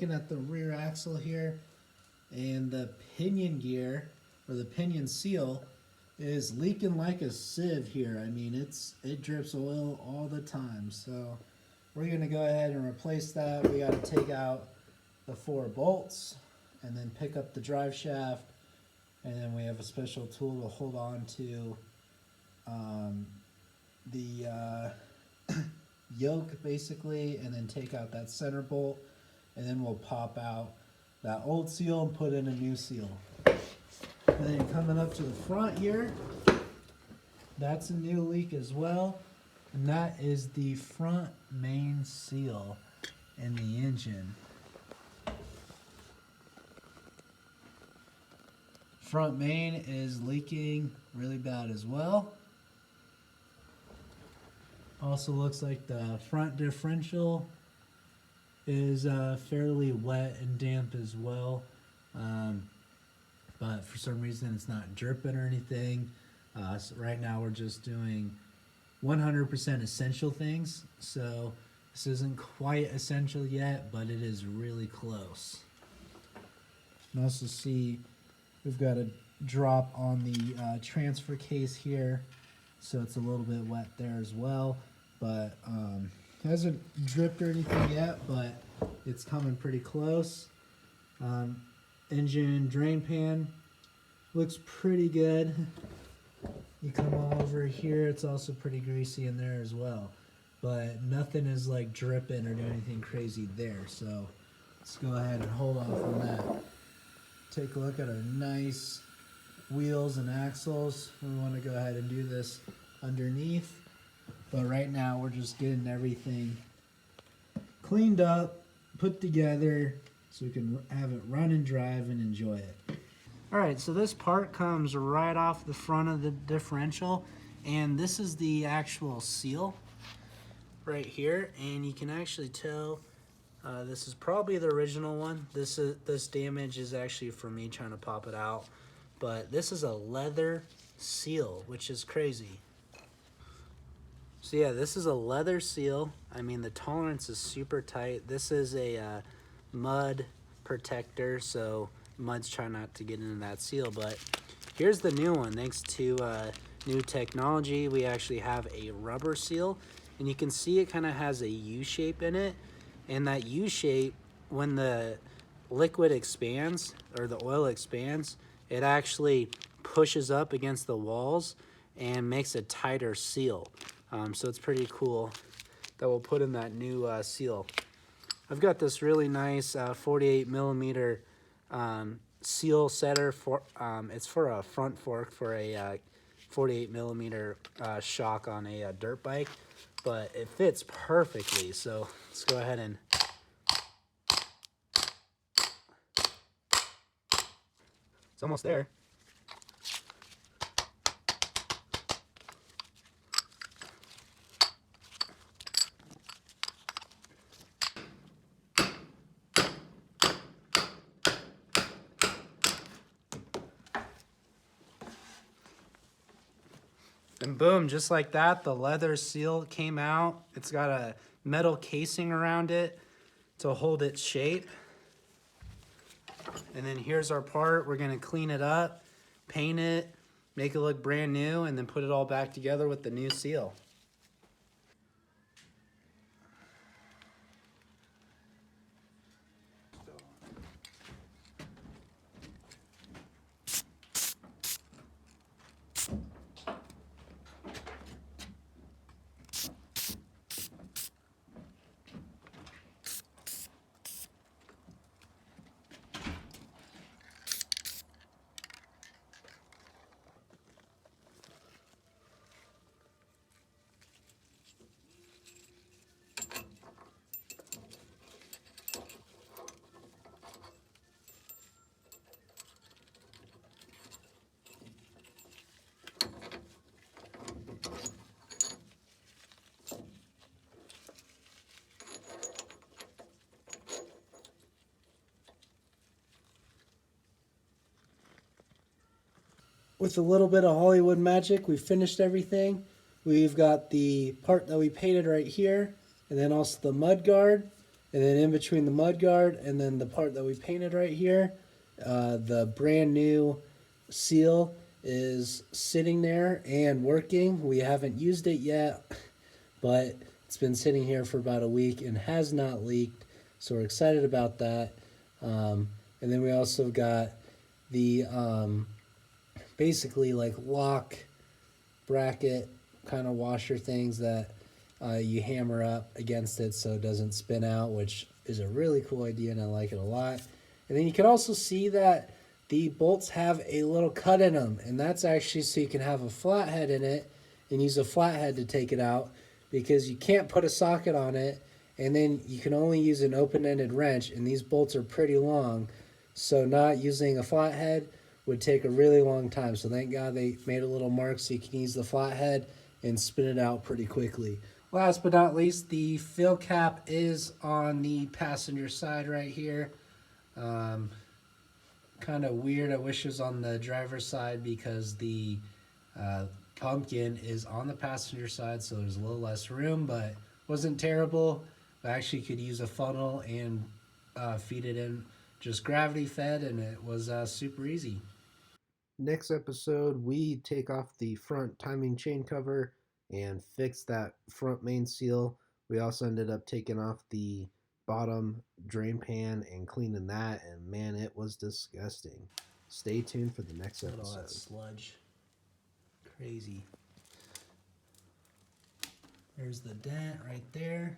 looking at the rear axle here, and the pinion gear, or the pinion seal, is leaking like a sieve here. I mean, it drips oil all the time. So we're gonna go ahead and replace that. We gotta take out the 4 bolts and then pick up the drive shaft, and then we have a special tool to hold on to the yoke basically, and then take out that center bolt, and then we'll pop out that old seal and put in a new seal. And then coming up to the front here, that's a new leak as well, and that is the front main seal in the engine. Front main is leaking really bad as well. Also looks like the front differential is fairly wet and damp as well, but for some reason it's not dripping or anything. So right now we're just doing 100% essential things, so this isn't quite essential yet, but it is really close. You can also see we've got a drop on the transfer case here, so it's a little bit wet there as well, but hasn't dripped or anything yet, but it's coming pretty close. Engine drain pan looks pretty good. You come over here, it's also pretty greasy in there as well, but nothing is like dripping or doing anything crazy there. So let's go ahead and hold off on that. Take a look at our nice wheels and axles. We want to go ahead and do this underneath, but right now we're just getting everything cleaned up, put together, so we can have it run and drive and enjoy it. Alright, so this part comes right off the front of the differential, and this is the actual seal right here, and you can actually tell this is probably the original one. This damage is actually from me trying to pop it out, but this is a leather seal, which is crazy. So yeah, this is a leather seal. I mean, the tolerance is super tight. This is a mud protector, so mud's trying not to get into that seal. But here's the new one. Thanks to new technology, we actually have a rubber seal, and you can see it kind of has a U shape in it, and that U shape, when the liquid expands or the oil expands, it actually pushes up against the walls and makes a tighter seal. So it's pretty cool that we'll put in that new seal. I've got this really nice 48 millimeter seal setter for it's for a front fork for a 48 millimeter shock on a dirt bike, but it fits perfectly. So let's go ahead and it's almost there. And boom, just like that, the leather seal came out. It's got a metal casing around it to hold its shape. And then here's our part. We're gonna clean it up, paint it, make it look brand new, and then put it all back together with the new seal. With a little bit of Hollywood magic, we finished everything. We've got the part that we painted right here, and then also the mud guard. And then in between the mudguard and then the part that we painted right here, the brand new seal is sitting there and working. We haven't used it yet, but it's been sitting here for about a week and has not leaked. So we're excited about that. And then we also got the basically like lock bracket kind of washer things that you hammer up against it so it doesn't spin out, which is a really cool idea and I like it a lot. And then you can also see that the bolts have a little cut in them, and that's actually so you can have a flathead in it and use a flathead to take it out, because you can't put a socket on it and then you can only use an open-ended wrench, and these bolts are pretty long, so not using a flathead would take a really long time. So thank God they made a little mark so you can use the flathead and spin it out pretty quickly. Last but not least, the fill cap is on the passenger side right here. Kind of weird. I wish it was on the driver's side because the pumpkin is on the passenger side, so there's a little less room, but wasn't terrible. I actually could use a funnel and feed it in just gravity fed, and it was super easy. Next episode, we take off the front timing chain cover and fix that front main seal. We also ended up taking off the bottom drain pan and cleaning that, and man, it was disgusting. Stay tuned for the next episode. All that sludge. Crazy. There's the dent right there.